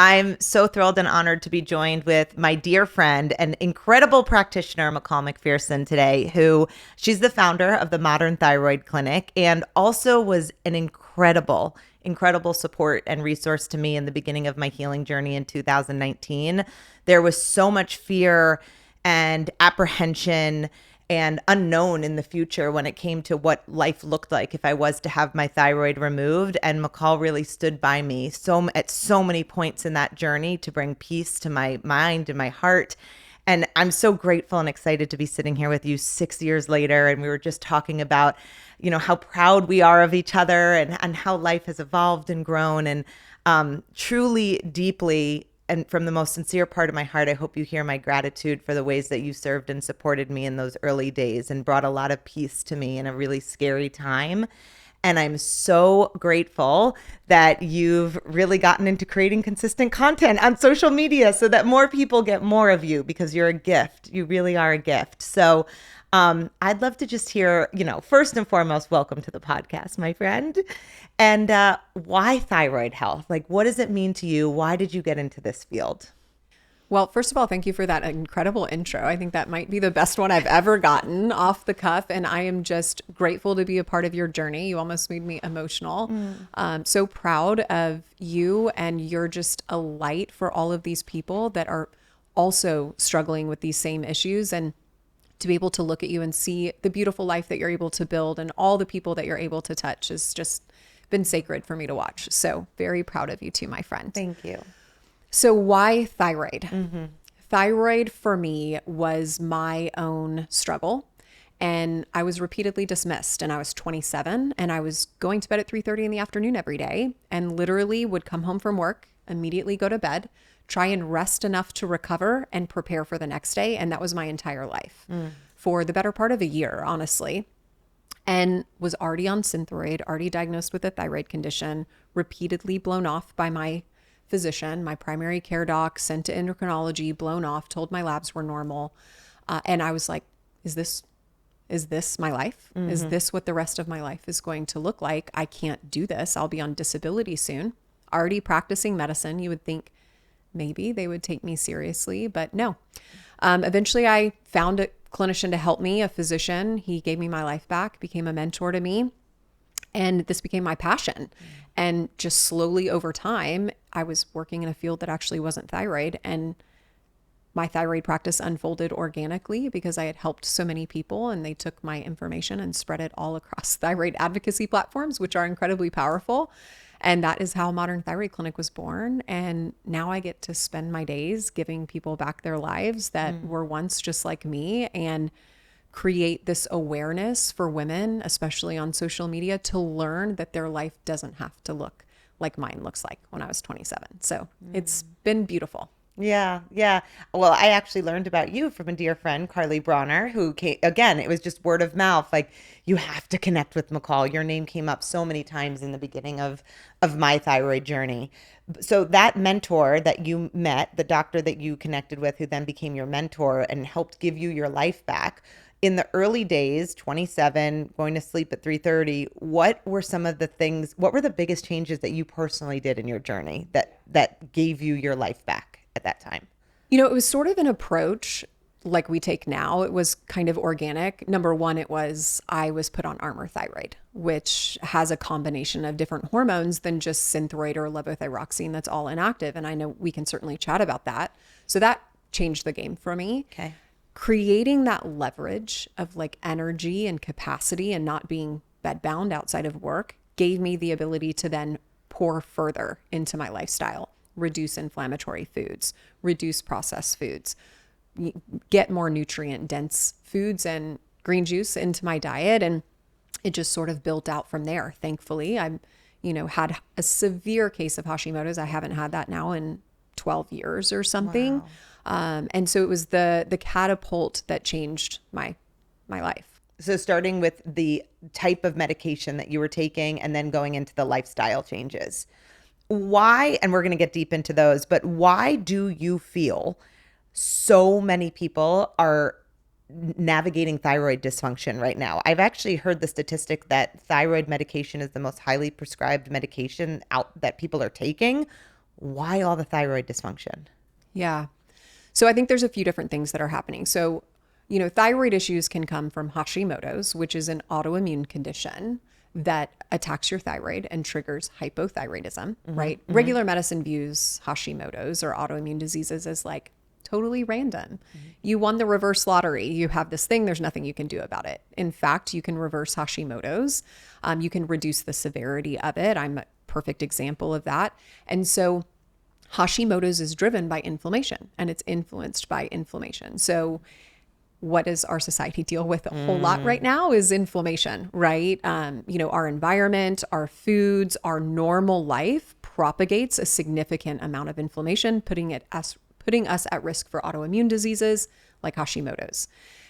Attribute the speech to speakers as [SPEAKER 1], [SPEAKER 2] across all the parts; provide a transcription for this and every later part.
[SPEAKER 1] I'm so thrilled and honored to be joined with my dear friend and incredible practitioner, McCall McPherson, today, who she's the founder of the Modern Thyroid Clinic and also was an incredible support and resource to me in the beginning of my healing journey in 2019. There was so much fear and apprehension and unknown in the future when it came to what life looked like if I was to have my thyroid removed. And McCall really stood by me at so many points in that journey to bring peace to my mind and my heart. And I'm so grateful and excited to be sitting here with you 6 years later. And we were just talking about, how proud we are of each other and how life has evolved and grown. And truly, deeply, and from the most sincere part of my heart, I hope you hear my gratitude for the ways that you served and supported me in those early days and brought a lot of peace to me in a really scary time. And I'm so grateful that you've really gotten into creating consistent content on social media so that more people get more of you because you're a gift. You really are a gift. So I'd love to just hear, first and foremost, welcome to the podcast, my friend. And why thyroid health? Like, what does it mean to you? Why did you get into this field?
[SPEAKER 2] Well, first of all, thank you for that incredible intro. I think that might be the best one I've ever gotten off the cuff. And I am just grateful to be a part of your journey. You almost made me emotional. So proud of you. And you're just a light for all of these people that are also struggling with these same issues. And to be able to look at you and see the beautiful life that you're able to build and all the people that you're able to touch has just been sacred for me to watch. So very proud of you too, my friend.
[SPEAKER 1] Thank you.
[SPEAKER 2] So why thyroid? Thyroid for me was my own struggle. And I was repeatedly dismissed, and I was 27 and I was going to bed at 3:30 in the afternoon every day and literally would come home from work, immediately go to bed, try and rest enough to recover and prepare for the next day. And that was my entire life for the better part of a year, honestly. And was already on Synthroid, already diagnosed with a thyroid condition, repeatedly blown off by my physician, my primary care doc, sent to endocrinology, blown off, told my labs were normal. And I was like, is this my life? Is this what the rest of my life is going to look like? I can't do this. I'll be on disability soon. Already practicing medicine. You would think maybe they would take me seriously, but no. Eventually I found a clinician to help me, a physician. He gave me my life back, became a mentor to me. And this became my passion. And just slowly over time, I was working in a field that actually wasn't thyroid. And my thyroid practice unfolded organically because I had helped so many people and they took my information and spread it all across thyroid advocacy platforms, which are incredibly powerful. And that is how Modern Thyroid Clinic was born. And now I get to spend my days giving people back their lives that were once just like me and create this awareness for women, especially on social media, to learn that their life doesn't have to look like mine looks like when I was 27. So it's been beautiful.
[SPEAKER 1] Yeah, yeah. Well, I actually learned about you from a dear friend, Carly Bronner, who came, again, it was just word of mouth. Like, you have to connect with McCall. Your name came up so many times in the beginning of my thyroid journey. So that mentor that you met, the doctor that you connected with, who then became your mentor and helped give you your life back, in the early days, 27, going to sleep at 3:30, what were some of the things, what were the biggest changes that you personally did in your journey that gave you your life back at that time?
[SPEAKER 2] It was sort of an approach like we take now. It was kind of organic. Number one, I was put on Armour Thyroid, which has a combination of different hormones than just Synthroid or levothyroxine that's all inactive. And I know we can certainly chat about that. So that changed the game for me.
[SPEAKER 1] Okay.
[SPEAKER 2] Creating that leverage of like energy and capacity and not being bedbound outside of work gave me the ability to then pour further into my lifestyle, reduce inflammatory foods, reduce processed foods, get more nutrient dense foods and green juice into my diet. And it just sort of built out from there. Thankfully, I had a severe case of Hashimoto's. I haven't had that now in 12 years or something.
[SPEAKER 1] Wow.
[SPEAKER 2] And so it was the catapult that changed my life.
[SPEAKER 1] So starting with the type of medication that you were taking and then going into the lifestyle changes. Why, and we're going to get deep into those, but why do you feel so many people are navigating thyroid dysfunction right now? I've actually heard the statistic that thyroid medication is the most highly prescribed medication out that people are taking. why all the thyroid dysfunction?
[SPEAKER 2] Yeah. So I think there's a few different things that are happening. So, thyroid issues can come from Hashimoto's, which is an autoimmune condition that attacks your thyroid and triggers hypothyroidism, right? Regular medicine views Hashimoto's or autoimmune diseases as like totally random. You won the reverse lottery. You have this thing, there's nothing you can do about it. In fact, you can reverse Hashimoto's. You can reduce the severity of it. I'm a perfect example of that. And so Hashimoto's is driven by inflammation, and it's influenced by inflammation. So what does our society deal with a whole lot right now is inflammation, right? Our environment, our foods, our normal life propagates a significant amount of inflammation, putting us at risk for autoimmune diseases like Hashimoto's.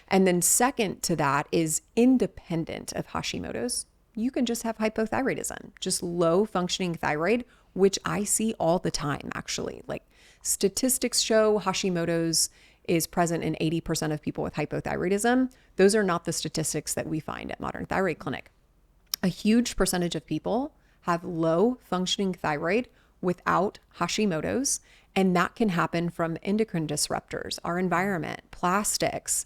[SPEAKER 2] And then second to that is independent of Hashimoto's, you can just have hypothyroidism, just low functioning thyroid, which I see all the time, actually. Like statistics show Hashimoto's is present in 80% of people with hypothyroidism. Those are not the statistics that we find at Modern Thyroid Clinic. A huge percentage of people have low functioning thyroid without Hashimoto's, and that can happen from endocrine disruptors, our environment, plastics,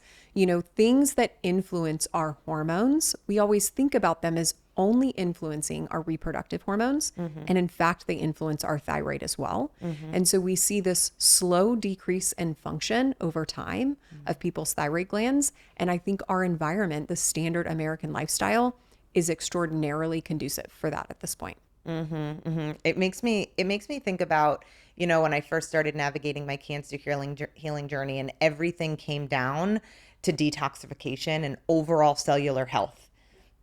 [SPEAKER 2] things that influence our hormones. We always think about them as only influencing our reproductive hormones. And in fact, they influence our thyroid as well. And so we see this slow decrease in function over time of people's thyroid glands. And I think our environment, the standard American lifestyle, is extraordinarily conducive for that at this point.
[SPEAKER 1] It makes me think about, when I first started navigating my cancer healing journey, and everything came down to detoxification and overall cellular health.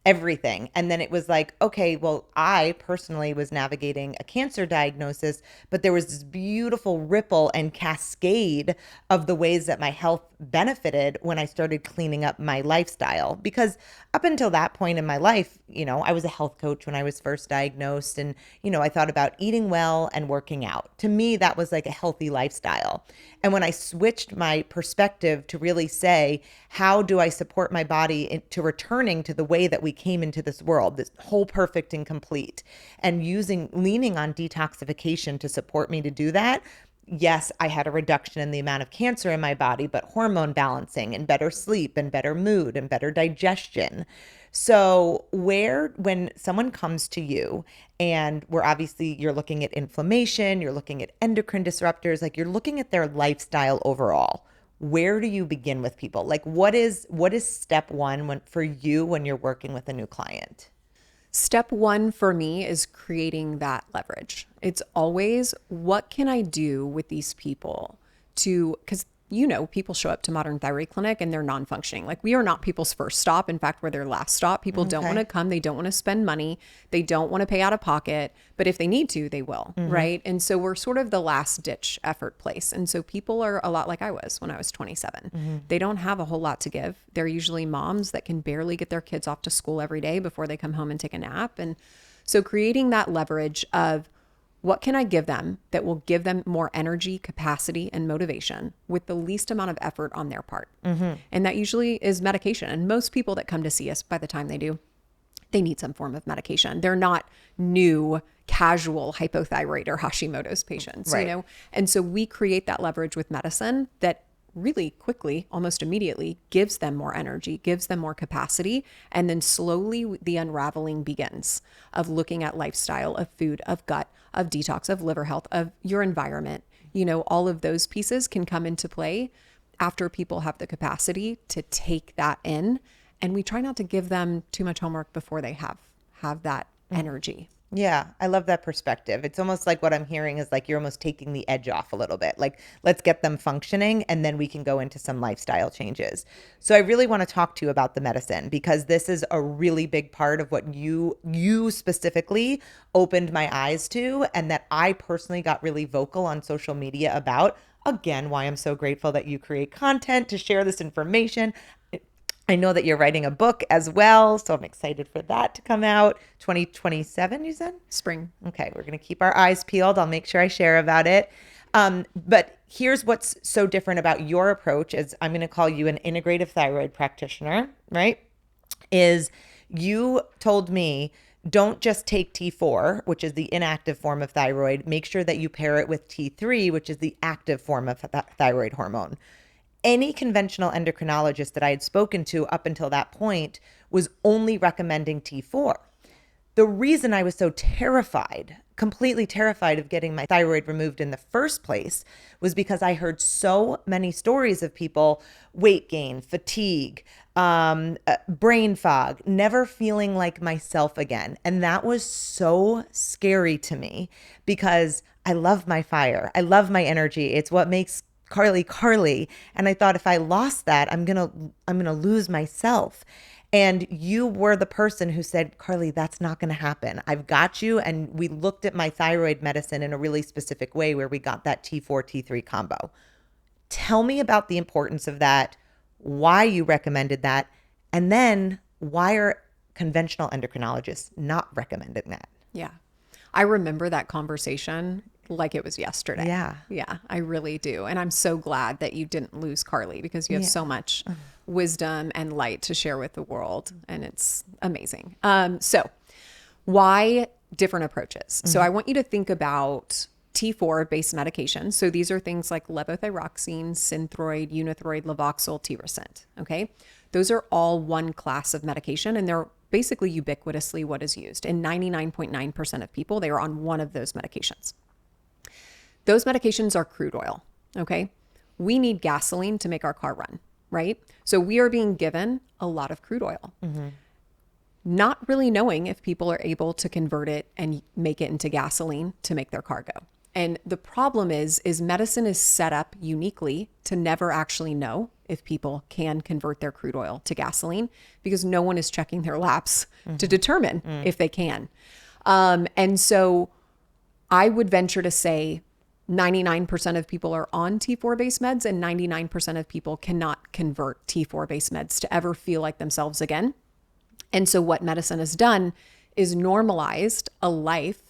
[SPEAKER 1] Everything. And then it was like, okay, well, I personally was navigating a cancer diagnosis, but there was this beautiful ripple and cascade of the ways that my health benefited when I started cleaning up my lifestyle. Because up until that point in my life, I was a health coach when I was first diagnosed, and, I thought about eating well and working out. To me, that was like a healthy lifestyle. And when I switched my perspective to really say, how do I support my body to returning to the way that we came into this world, this whole perfect and complete, and leaning on detoxification to support me to do that. Yes, I had a reduction in the amount of cancer in my body, but hormone balancing and better sleep and better mood and better digestion. So when someone comes to you and you're looking at inflammation, you're looking at endocrine disruptors, like you're looking at their lifestyle overall, where do you begin with people? Like what is step one for you when you're working with a new client?
[SPEAKER 2] Step one for me is creating that leverage. It's always, what can I do with these people because people show up to Modern Thyroid Clinic and they're non-functioning. Like we are not people's first stop. In fact, we're their last stop. People don't want to come. They don't want to spend money. They don't want to pay out of pocket, but if they need to, they will. Right. And so we're sort of the last ditch effort place. And so people are a lot like I was when I was 27. They don't have a whole lot to give. They're usually moms that can barely get their kids off to school every day before they come home and take a nap. And so creating that leverage of, what can I give them that will give them more energy, capacity, and motivation with the least amount of effort on their part? And that usually is medication. And most people that come to see us, by the time they do, they need some form of medication. They're not new, casual hypothyroid or Hashimoto's patients,
[SPEAKER 1] Right.
[SPEAKER 2] And so we create that leverage with medicine that really quickly, almost immediately, gives them more energy, gives them more capacity. And then slowly the unraveling begins of looking at lifestyle, of food, of gut, of detox, of liver health, of your environment. All of those pieces can come into play after people have the capacity to take that in. And we try not to give them too much homework before they have that energy.
[SPEAKER 1] Yeah, I love that perspective. It's almost like what I'm hearing is like you're almost taking the edge off a little bit. Like, let's get them functioning and then we can go into some lifestyle changes. So I really want to talk to you about the medicine, because this is a really big part of what you specifically opened my eyes to, and that I personally got really vocal on social media about. Again, why I'm so grateful that you create content to share this information. I know that you're writing a book as well, so I'm excited for that to come out. 2027, you said?
[SPEAKER 2] Spring.
[SPEAKER 1] Okay, we're going to keep our eyes peeled. I'll make sure I share about it. But here's what's so different about your approach, is I'm going to call you an integrative thyroid practitioner, right? Is you told me don't just take T4, which is the inactive form of thyroid. Make sure that you pair it with T3, which is the active form of thyroid hormone. Any conventional endocrinologist that I had spoken to up until that point was only recommending T4. The reason I was so terrified, completely terrified of getting my thyroid removed in the first place, was because I heard so many stories of people, weight gain, fatigue, brain fog, never feeling like myself again. And that was so scary to me because I love my fire. I love my energy. It's what makes Carly Carly. And I thought if I lost that, I'm going to lose myself. And you were the person who said, Carly, that's not going to happen. I've got you. And we looked at my thyroid medicine in a really specific way where we got that T4, T3 combo. Tell me about the importance of that, why you recommended that, and then why are conventional endocrinologists not recommending that?
[SPEAKER 2] Yeah. I remember that conversation like it was yesterday.
[SPEAKER 1] Yeah.
[SPEAKER 2] Yeah, I really do. And I'm so glad that you didn't lose Carly because you have so much wisdom and light to share with the world. And it's amazing. So why different approaches? So I want you to think about T4 based medications. So these are things like levothyroxine, Synthroid, Unithroid, Levoxyl, Tirosint. Okay. Those are all one class of medication and they're basically ubiquitously what is used. And 99.9% of people, they are on one of those medications. Those medications are crude oil, okay? We need gasoline to make our car run, right? So we are being given a lot of crude oil, not really knowing if people are able to convert it and make it into gasoline to make their car go. And the problem is medicine is set up uniquely to never actually know if people can convert their crude oil to gasoline because no one is checking their labs to determine if they can. And so I would venture to say 99% of people are on T4 based meds and 99% of people cannot convert T4 based meds to ever feel like themselves again. And so what medicine has done is normalized a life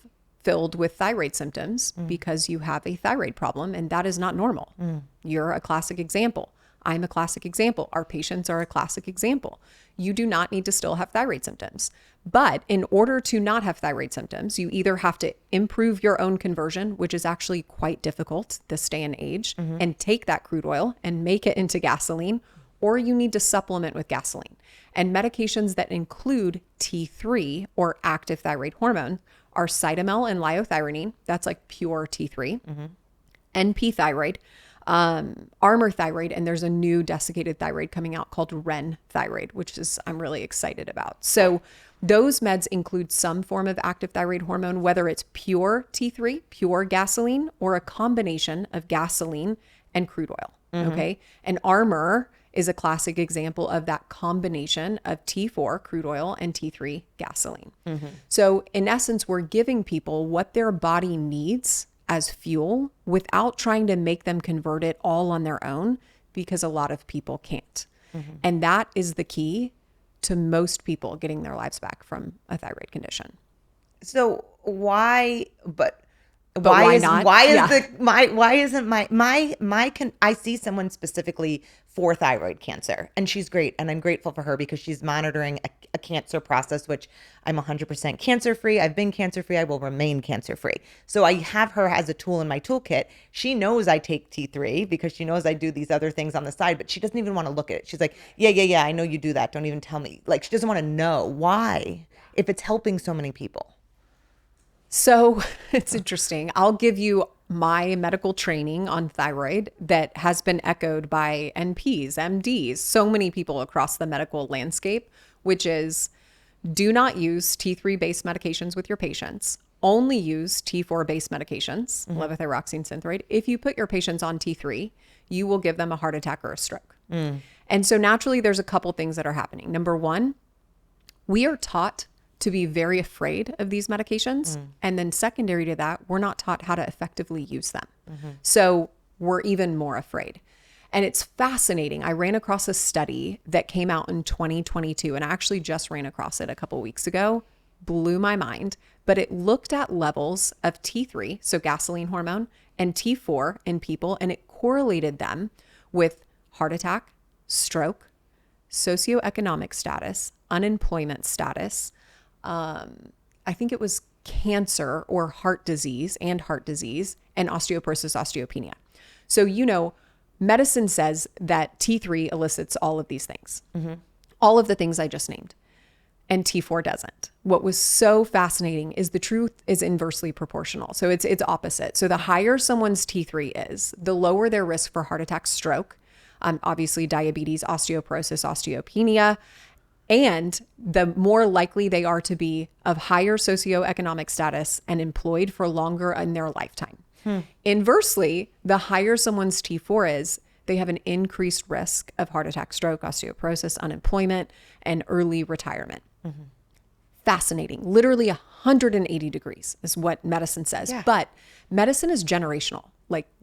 [SPEAKER 2] filled with thyroid symptoms because you have a thyroid problem and that is not normal. You're a classic example. I'm a classic example. Our patients are a classic example. You do not need to still have thyroid symptoms. But in order to not have thyroid symptoms, you either have to improve your own conversion, which is actually quite difficult this day and age, and take that crude oil and make it into gasoline, or you need to supplement with gasoline. And medications that include T3 or active thyroid hormone are Cytomel and liothyronine. That's like pure T3. NP thyroid, Armour thyroid, and there's a new desiccated thyroid coming out called Ren thyroid, which is I'm really excited about. So those meds include some form of active thyroid hormone, whether it's pure T3, pure gasoline, or a combination of gasoline and crude oil. Okay. And Armour is a classic example of that combination of T4 crude oil and T3 gasoline. So in essence, we're giving people what their body needs as fuel without trying to make them convert it all on their own because a lot of people can't. And that is the key to most people getting their lives back from a thyroid condition.
[SPEAKER 1] So why
[SPEAKER 2] not?
[SPEAKER 1] Why isn't I see someone specifically for thyroid cancer and she's great and I'm grateful for her because she's monitoring a cancer process, which I'm 100% cancer free. I've been cancer free. I will remain cancer free. So I have her as a tool in my toolkit. She knows I take T3 because she knows I do these other things on the side, but she doesn't even want to look at it. She's like, yeah, I know you do that. Don't even tell me. Like she doesn't want to know why if it's helping so many people.
[SPEAKER 2] So it's interesting. I'll give you my medical training on thyroid that has been echoed by NPs, MDs, so many people across the medical landscape, which is do not use T3 based medications with your patients. Only use T4 based medications, levothyroxine, Synthroid. If you put your patients on T3, you will give them a heart attack or a stroke. And so naturally, there's a couple things that are happening. Number one, we are taught to be very afraid of these medications. And then secondary to that, we're not taught how to effectively use them. So we're even more afraid. And it's fascinating. I ran across a study that came out in 2022, and I actually just ran across it a couple weeks ago. Blew my mind. But it looked at levels of T3, so gasoline hormone, and T4 in people, and it correlated them with heart attack, stroke, socioeconomic status, unemployment status, I think it was cancer or heart disease and osteoporosis, osteopenia. So, medicine says that T3 elicits all of these things, all of the things I just named, and T4 doesn't. What was so fascinating is the truth is inversely proportional. So it's opposite. So the higher someone's T3 is, the lower their risk for heart attack, stroke, obviously diabetes, osteoporosis, osteopenia, and the more likely they are to be of higher socioeconomic status and employed for longer in their lifetime. Inversely, the higher someone's T4 is, they have an increased risk of heart attack, stroke, osteoporosis, unemployment, and early retirement. Fascinating. Literally 180 degrees is what medicine says. Yeah. But medicine is generational.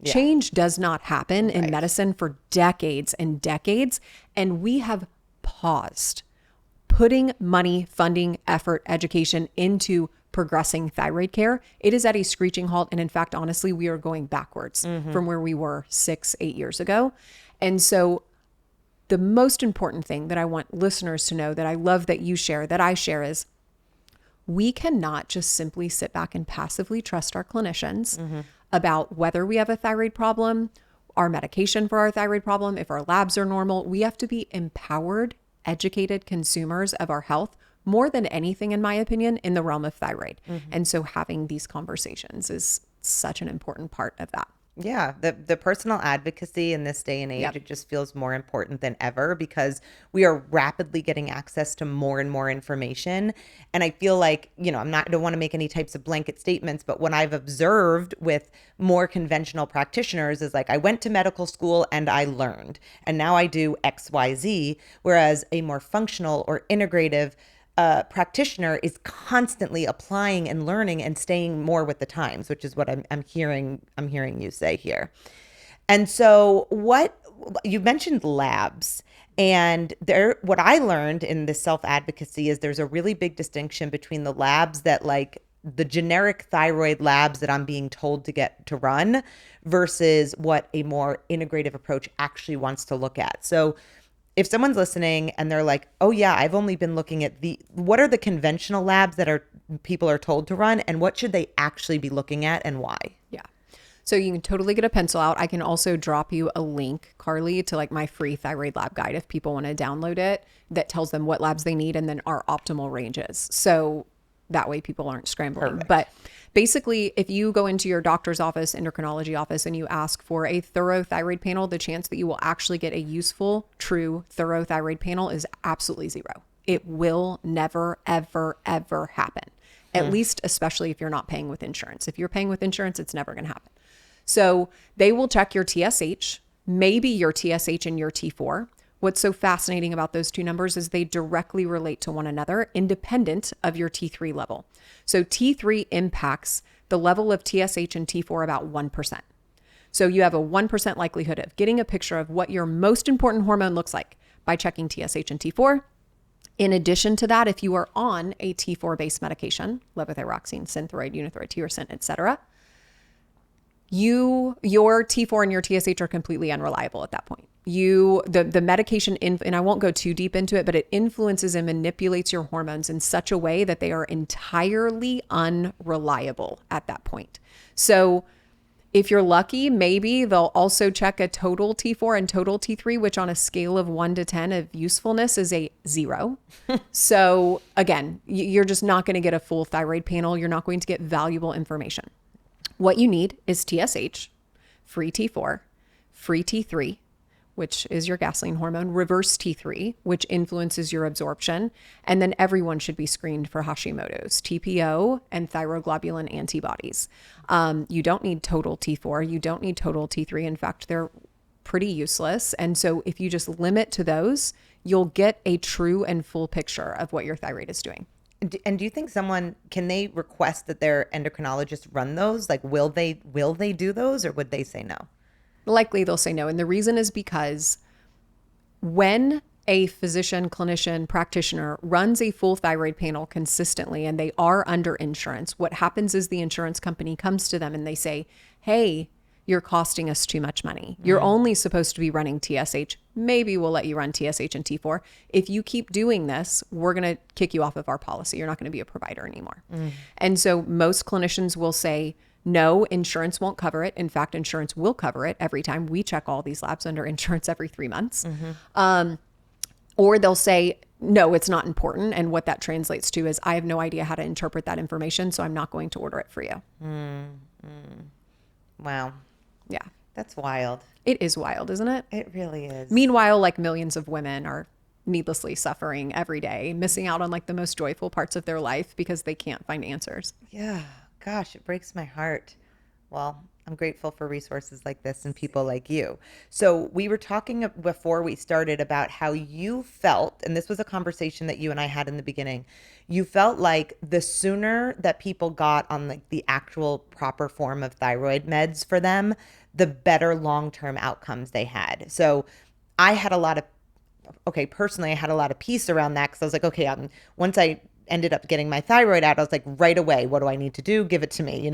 [SPEAKER 2] Change does not happen in medicine for decades and decades. And we have paused putting money, funding, effort, education into progressing thyroid care. It is at a screeching halt. And in fact, honestly, we are going backwards from where we were 6-8 years ago. And so the most important thing that I want listeners to know, that I love that you share, that I share, is we cannot just simply sit back and passively trust our clinicians about whether we have a thyroid problem, our medication for our thyroid problem, if our labs are normal. We have to be empowered, educated consumers of our health, more than anything, in my opinion, in the realm of thyroid. And so having these conversations is such an important part of that.
[SPEAKER 1] Yeah, the personal advocacy in this day and age, it just feels more important than ever, because we are rapidly getting access to more and more information. And I feel like, I don't want to make any types of blanket statements, but what I've observed with more conventional practitioners is I went to medical school and I learned, and now I do XYZ, whereas a more functional or integrative practitioner is constantly applying and learning and staying more with the times, which is what I'm hearing you say here. And so what you mentioned labs, and what I learned in this self-advocacy is there's a really big distinction between the labs that the generic thyroid labs that I'm being told to run versus what a more integrative approach actually wants to look at. So if someone's listening and they're like, oh yeah, I've only been looking at what are the conventional labs that people are told to run, and what should they actually be looking at and why?
[SPEAKER 2] Yeah. So you can totally get a pencil out. I can also drop you a link, Carly, to my free thyroid lab guide if people want to download it, that tells them what labs they need and then our optimal ranges. So that way people aren't scrambling. Perfect. But basically, if you go into your doctor's office, endocrinology office, and you ask for a thorough thyroid panel, the chance that you will actually get a useful, true, thorough thyroid panel is absolutely zero. It will never, ever, ever happen. At least, especially if you're not paying with insurance. If you're paying with insurance, it's never going to happen. So they will check your TSH, maybe your TSH and your T4. What's so fascinating about those two numbers is they directly relate to one another, independent of your T3 level. So T3 impacts the level of TSH and T4 about 1%. So you have a 1% likelihood of getting a picture of what your most important hormone looks like by checking TSH and T4. In addition to that, if you are on a T4-based medication, levothyroxine, Synthroid, Unithroid, Tirosint, etc., your T4 and your TSH are completely unreliable at that point. The medication, and I won't go too deep into it, but it influences and manipulates your hormones in such a way that they are entirely unreliable at that point. So if you're lucky, maybe they'll also check a total T4 and total T3, which on a scale of 1 to 10 of usefulness is a 0. So again, you're just not going to get a full thyroid panel. You're not going to get valuable information. What you need is TSH, free T4, free T3, which is your gasoline hormone, reverse T3, which influences your absorption. And then everyone should be screened for Hashimoto's, TPO, and thyroglobulin antibodies. You don't need total T4. You don't need total T3. In fact, they're pretty useless. And so if you just limit to those, you'll get a true and full picture of what your thyroid is doing.
[SPEAKER 1] And do you think can they request that their endocrinologist run those? Will they do those, or would they say no?
[SPEAKER 2] Likely they'll say no. And the reason is because when a physician, clinician, practitioner runs a full thyroid panel consistently and they are under insurance, what happens is the insurance company comes to them and they say, hey, you're costing us too much money. You're only supposed to be running TSH, maybe we'll let you run TSH and T4. If you keep doing this, we're going to kick you off of our policy. You're not going to be a provider anymore. And so most clinicians will say, no, insurance won't cover it. In fact, insurance will cover it every time. We check all these labs under insurance every 3 months. Or they'll say, no, it's not important. And what that translates to is, I have no idea how to interpret that information, so I'm not going to order it for you.
[SPEAKER 1] Wow.
[SPEAKER 2] Yeah.
[SPEAKER 1] That's wild.
[SPEAKER 2] It is wild, isn't it?
[SPEAKER 1] It really is.
[SPEAKER 2] Meanwhile, like millions of women are needlessly suffering every day, missing out on like the most joyful parts of their life because they can't find answers.
[SPEAKER 1] Yeah. Gosh, it breaks my heart. Well, I'm grateful for resources like this and people like you. So we were talking before we started about how you felt, and this was a conversation that you and I had in the beginning. You felt like the sooner that people got on like the actual proper form of thyroid meds for them, the better long-term outcomes they had. So I had a lot of, personally, I had a lot of peace around that because I was like, okay, once I ended up getting my thyroid out, I was like, right away, what do I need to do? Give it to me,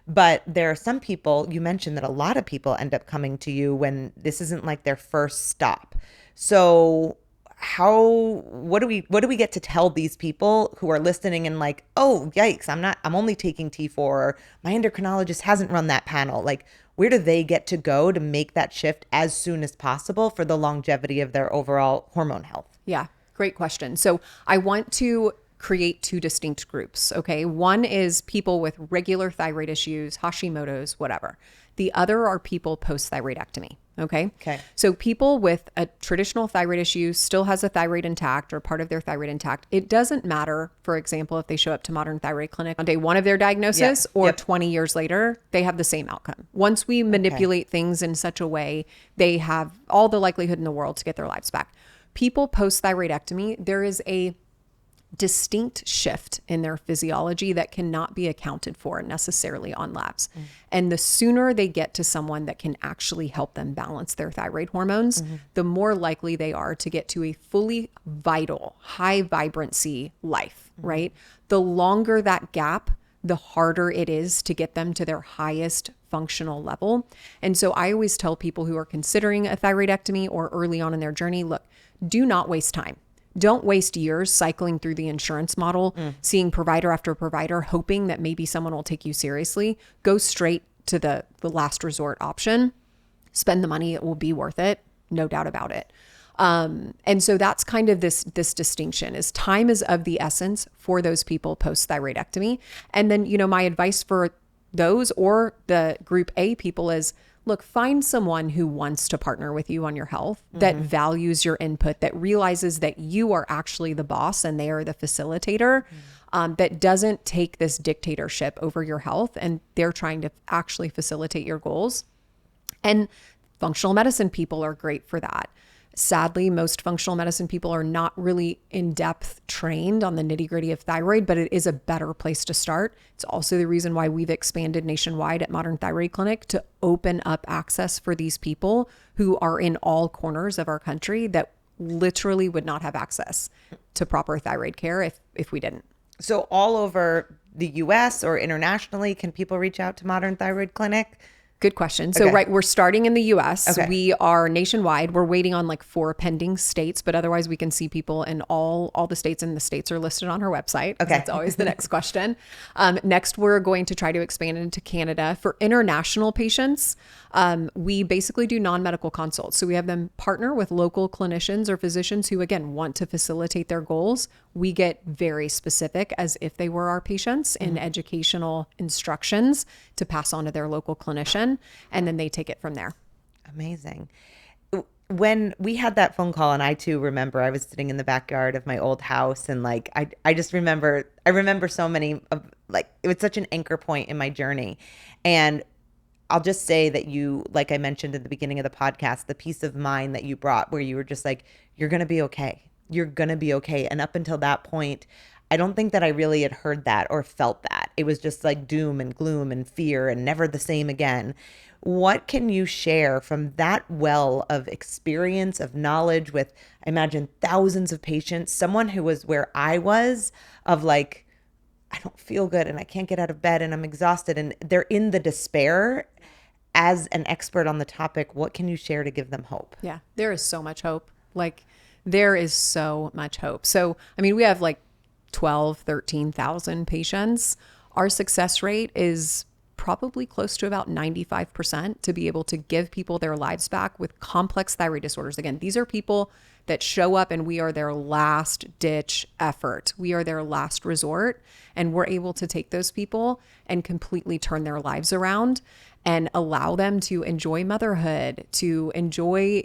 [SPEAKER 1] But there are some people, you mentioned that a lot of people end up coming to you when this isn't like their first stop. So what do we get to tell these people who are listening and like, oh, yikes, I'm only taking T4, or my endocrinologist hasn't run that panel. Like, where do they get to go to make that shift as soon as possible for the longevity of their overall hormone health?
[SPEAKER 2] Yeah, great question. So I want to create two distinct groups. Okay. One is people with regular thyroid issues, Hashimoto's, whatever. The other are people post-thyroidectomy. Okay.
[SPEAKER 1] Okay.
[SPEAKER 2] So people with a traditional thyroid issue still has a thyroid intact or part of their thyroid intact. It doesn't matter, for example, if they show up to Modern Thyroid Clinic on day one of their diagnosis or 20 years later, they have the same outcome. Once we manipulate things in such a way, they have all the likelihood in the world to get their lives back. People post-thyroidectomy, there is a distinct shift in their physiology that cannot be accounted for necessarily on labs. And the sooner they get to someone that can actually help them balance their thyroid hormones, the more likely they are to get to a fully vital, high vibrancy life, right? The longer that gap, the harder it is to get them to their highest functional level. And so I always tell people who are considering a thyroidectomy or early on in their journey, look, do not waste time. Don't waste years cycling through the insurance model, seeing provider after provider, hoping that maybe someone will take you seriously. Go straight to the last resort option. Spend the money. It will be worth it. No doubt about it. And so that's kind of this distinction is time is of the essence for those people post-thyroidectomy. And then, my advice for those or the group A people is, look, find someone who wants to partner with you on your health, that values your input, that realizes that you are actually the boss and they are the facilitator, that doesn't take this dictatorship over your health and they're trying to actually facilitate your goals. And functional medicine people are great for that. Sadly, most functional medicine people are not really in-depth trained on the nitty-gritty of thyroid, but it is a better place to start. It's also the reason why we've expanded nationwide at Modern Thyroid Clinic to open up access for these people who are in all corners of our country that literally would not have access to proper thyroid care if we didn't.
[SPEAKER 1] So all over the US or internationally, can people reach out to Modern Thyroid Clinic?
[SPEAKER 2] Good question. So, right, we're starting in the US.
[SPEAKER 1] Okay.
[SPEAKER 2] We are nationwide. We're waiting on like 4 pending states, but otherwise we can see people in all the states, and the states are listed on her website.
[SPEAKER 1] Okay.
[SPEAKER 2] That's always the next question. Next, we're going to try to expand into Canada. For international patients, we basically do non-medical consults. So we have them partner with local clinicians or physicians who, again, want to facilitate their goals. We get very specific as if they were our patients in educational instructions to pass on to their local clinician, and then they take it from there.
[SPEAKER 1] Amazing. When we had that phone call, and I too remember I was sitting in the backyard of my old house, and like I just remember so many of, like, it was such an anchor point in my journey. And I'll just say that you, like I mentioned at the beginning of the podcast, the peace of mind that you brought, where you were just like, you're going to be okay. You're going to be okay. And up until that point, I don't think that I really had heard that or felt that. It was just like doom and gloom and fear and never the same again. What can you share from that well of experience, of knowledge with, I imagine, thousands of patients, someone who was where I was, of like, I don't feel good and I can't get out of bed and I'm exhausted, and they're in the despair. as an expert on the topic, what can you share to give them hope?
[SPEAKER 2] Yeah, there is so much hope. Like, there is so much hope. So, I mean, we have like 12, 13,000 patients. Our success rate is probably close to about 95% to be able to give people their lives back with complex thyroid disorders. Again, these are people that show up and we are their last ditch effort. We are their last resort. And we're able to take those people and completely turn their lives around and allow them to enjoy motherhood, to enjoy,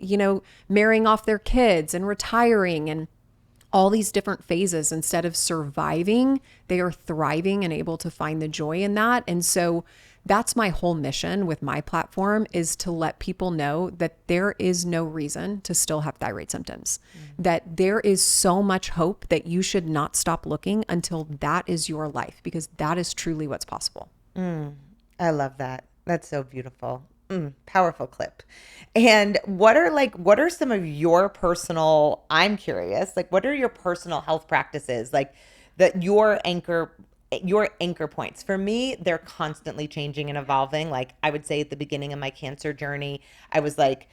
[SPEAKER 2] marrying off their kids and retiring and all these different phases. Instead of surviving, they are thriving and able to find the joy in that. And so that's my whole mission with my platform, is to let people know that there is no reason to still have thyroid symptoms, that there is so much hope that you should not stop looking until that is your life, because that is truly what's possible.
[SPEAKER 1] I love that. That's so beautiful. Powerful clip. And what are some of your personal, I'm curious, like what are your personal health practices? Like that your anchor points. For me, they're constantly changing and evolving. Like I would say at the beginning of my cancer journey, I was like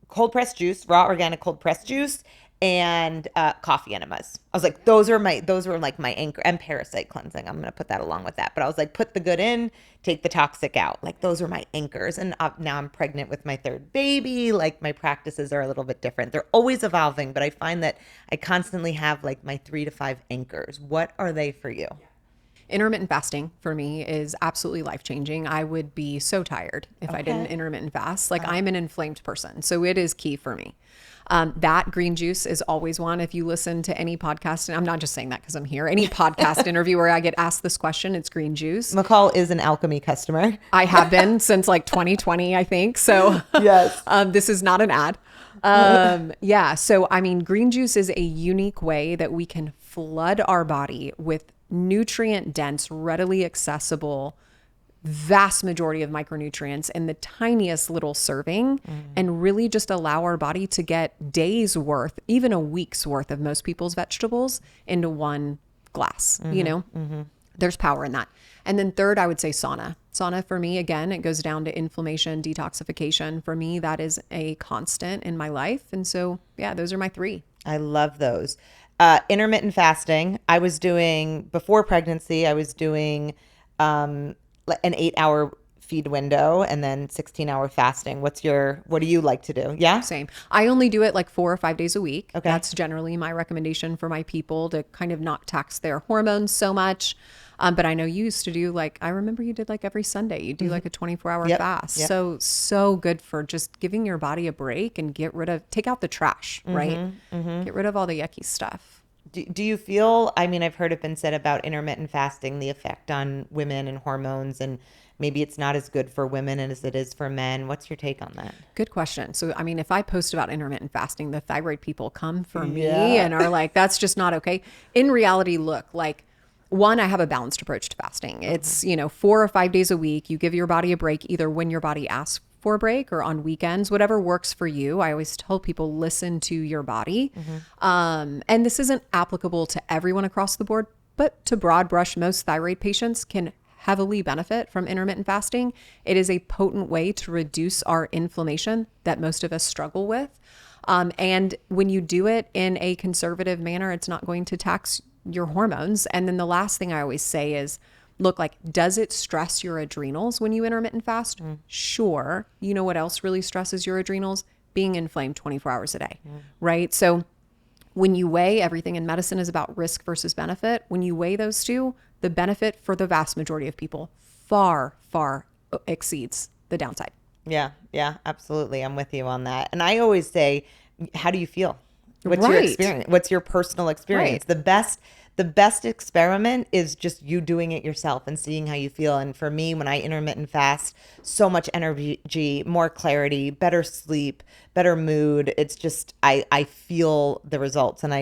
[SPEAKER 1] cold pressed juice, raw organic cold pressed juice, and coffee enemas. I was like, those were like my anchor, and parasite cleansing. I'm gonna put that along with that. But I was like, put the good in, take the toxic out. Like those were my anchors. And now I'm pregnant with my third baby. Like my practices are a little bit different. They're always evolving, but I find that I constantly have like my 3 to 5 anchors. What are they for you?
[SPEAKER 2] Intermittent fasting for me is absolutely life-changing. I would be so tired if I didn't intermittent fast. Like I'm an inflamed person, so it is key for me. That green juice is always one. If you listen to any podcast, and I'm not just saying that because I'm here, any podcast interview where I get asked this question, it's green juice.
[SPEAKER 1] McCall is an Alchemy customer.
[SPEAKER 2] I have been since like 2020, I think. So
[SPEAKER 1] yes,
[SPEAKER 2] this is not an ad. Yeah. So, I mean, green juice is a unique way that we can flood our body with nutrient dense, readily accessible, vast majority of micronutrients in the tiniest little serving, and really just allow our body to get days worth, even a week's worth of most people's vegetables into one glass. There's power in that. And then third, I would say sauna. Sauna for me, again, it goes down to inflammation, detoxification. For me, that is a constant in my life. And so, yeah, those are my 3.
[SPEAKER 1] I love those. Intermittent fasting. I was doing, before pregnancy, I was doing an 8-hour feed window and then 16-hour fasting. What do you like to do? Yeah.
[SPEAKER 2] Same. I only do it like 4 or 5 days a week.
[SPEAKER 1] Okay.
[SPEAKER 2] That's generally my recommendation for my people, to kind of not tax their hormones so much. But I know you used to do I remember you did like every Sunday, you do like a 24-hour fast. Yep. So good for just giving your body a break and take out the trash, right? Get rid of all the yucky stuff.
[SPEAKER 1] Do you feel, I mean, I've heard it been said about intermittent fasting, the effect on women and hormones, and maybe it's not as good for women as it is for men. What's your take on that?
[SPEAKER 2] Good question. So, I mean, if I post about intermittent fasting, the thyroid people come for me and are like, that's just not okay. In reality, look, like, one, I have a balanced approach to fasting. It's, 4 or 5 days a week. You give your body a break, either when your body asks for a break or on weekends, whatever works for you. I always tell people, listen to your body. And this isn't applicable to everyone across the board, but to broad brush, most thyroid patients can heavily benefit from intermittent fasting. It is a potent way to reduce our inflammation that most of us struggle with. And when you do it in a conservative manner, it's not going to tax your hormones. And then the last thing I always say is, look, like, does it stress your adrenals when you intermittent fast? Sure. You know what else really stresses your adrenals? Being inflamed 24 hours a day, right? So when you weigh, everything in medicine is about risk versus benefit. When you weigh those two, the benefit for the vast majority of people far, far exceeds the downside.
[SPEAKER 1] Yeah, absolutely. I'm with you on that. And I always say, how do you feel? What's your
[SPEAKER 2] Right.
[SPEAKER 1] experience? What's your personal experience?
[SPEAKER 2] Right.
[SPEAKER 1] The best experiment is just you doing it yourself and seeing how you feel. And for me, when I intermittent fast, so much energy, more clarity, better sleep, better mood. It's just, I feel the results. And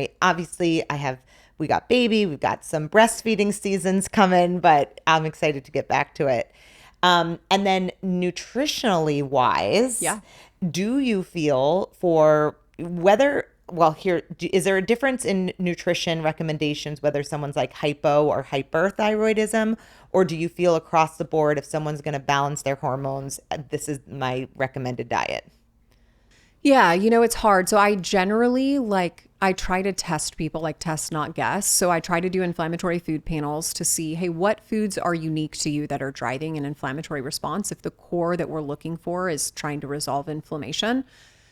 [SPEAKER 1] we got baby, we've got some breastfeeding seasons coming, but I'm excited to get back to it. And then nutritionally wise,
[SPEAKER 2] Yeah.
[SPEAKER 1] do you feel, for whether well, here, is there a difference in nutrition recommendations, whether someone's like hypo or hyperthyroidism, or do you feel across the board if someone's going to balance their hormones, this is my recommended diet?
[SPEAKER 2] Yeah, it's hard. So I generally I try to test people, like test, not guess. So I try to do inflammatory food panels to see, hey, what foods are unique to you that are driving an inflammatory response if the core that we're looking for is trying to resolve inflammation,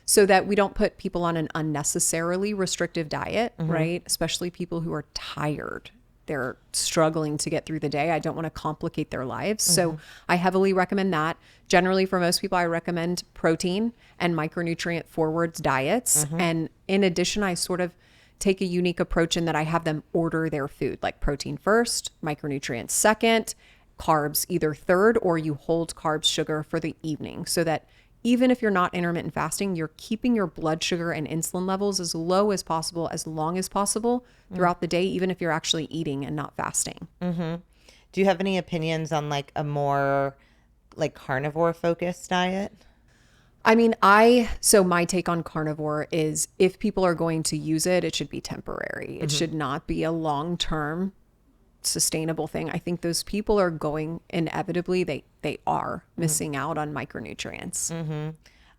[SPEAKER 2] so that we don't put people on an unnecessarily restrictive diet, right? Especially people who are tired. They're struggling to get through the day. I don't want to complicate their lives. So I heavily recommend that. Generally, for most people, I recommend protein and micronutrient forward diets. And in addition, I sort of take a unique approach in that I have them order their food, like protein first, micronutrients second, carbs either third, or you hold carbs, sugar for the evening, so that even if you're not intermittent fasting, you're keeping your blood sugar and insulin levels as low as possible, as long as possible throughout the day, even if you're actually eating and not fasting.
[SPEAKER 1] Do you have any opinions on like a more like carnivore focused diet?
[SPEAKER 2] I mean, so my take on carnivore is if people are going to use it, it should be temporary. It should not be a long-term sustainable thing. I think those people are going inevitably, they are missing out on micronutrients.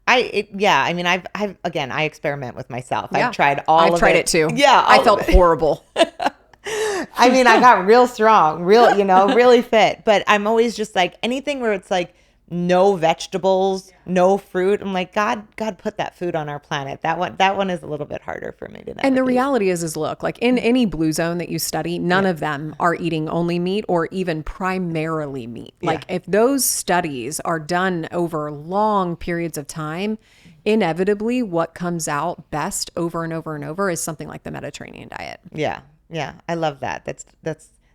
[SPEAKER 1] I mean, I've again, I experiment with myself.
[SPEAKER 2] Yeah.
[SPEAKER 1] I've tried
[SPEAKER 2] I've tried it too.
[SPEAKER 1] Yeah.
[SPEAKER 2] I felt horrible.
[SPEAKER 1] I mean, I got real strong, really fit. But I'm always just like anything where it's like no vegetables, no fruit. I'm like, God put that food on our planet. That one is a little bit harder for me to navigate.
[SPEAKER 2] And the reality is look, like in any blue zone that you study, none of them are eating only meat or even primarily meat. Like if those studies are done over long periods of time, inevitably what comes out best over and over and over is something like the Mediterranean diet.
[SPEAKER 1] Yeah. I love that.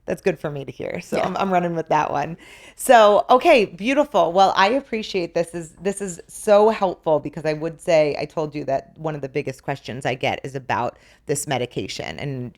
[SPEAKER 1] That's good for me to hear. So I'm running with that one. So, okay, beautiful. Well, I appreciate this. This is so helpful because I would say, I told you that one of the biggest questions I get is about this medication and,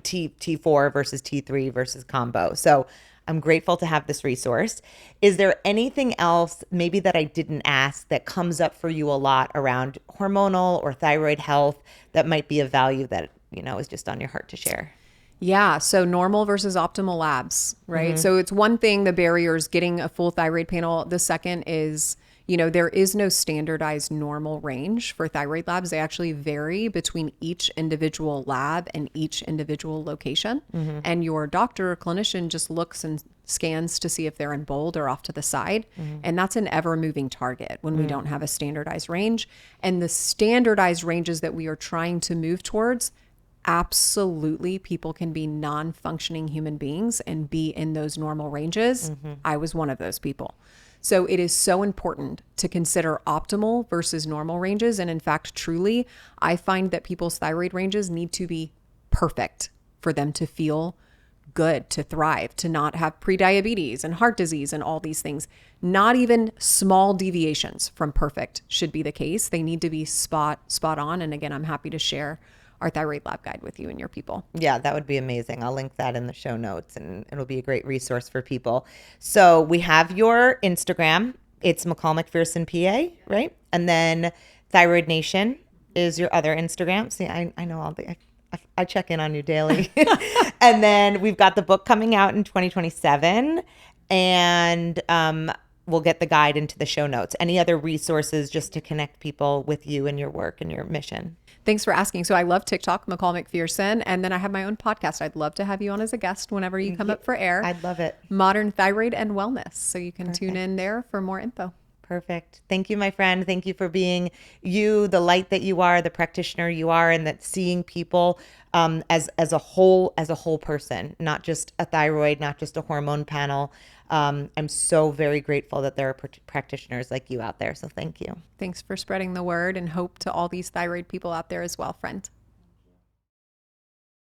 [SPEAKER 1] T4 versus T3 versus combo. So I'm grateful to have this resource. Is there anything else maybe that I didn't ask that comes up for you a lot around hormonal or thyroid health that might be of value that, is just on your heart to share?
[SPEAKER 2] Yeah. So normal versus optimal labs, right? So it's one thing, the barriers, getting a full thyroid panel. The second is, there is no standardized normal range for thyroid labs. They actually vary between each individual lab and each individual location. And your doctor or clinician just looks and scans to see if they're in bold or off to the side. And that's an ever moving target when we don't have a standardized range. And the standardized ranges that we are trying to move towards, absolutely, people can be non-functioning human beings and be in those normal ranges. I was one of those people. So it is so important to consider optimal versus normal ranges. And in fact, truly, I find that people's thyroid ranges need to be perfect for them to feel good, to thrive, to not have prediabetes and heart disease and all these things. Not even small deviations from perfect should be the case. They need to be spot on. And again, I'm happy to share our thyroid lab guide with you and your people.
[SPEAKER 1] Yeah, that would be amazing. I'll link that in the show notes and it'll be a great resource for people. So we have your Instagram. It's McCall McPherson PA, right? And then Thyroid Nation is your other Instagram. See, I know all the, I check in on you daily. And then we've got the book coming out in 2027 and we'll get the guide into the show notes. Any other resources just to connect people with you and your work and your mission?
[SPEAKER 2] Thanks for asking. So I love TikTok, McCall McPherson, and then I have my own podcast. I'd love to have you on as a guest whenever you come up for air.
[SPEAKER 1] I'd love it.
[SPEAKER 2] Modern Thyroid and Wellness. So you can tune in there for more info.
[SPEAKER 1] Perfect. Thank you, my friend. Thank you for being you, the light that you are, the practitioner you are, and that seeing people as a whole person, not just a thyroid, not just a hormone panel. I'm so very grateful that there are practitioners like you out there. So thank you.
[SPEAKER 2] Thanks for spreading the word, and hope to all these thyroid people out there as well, friend.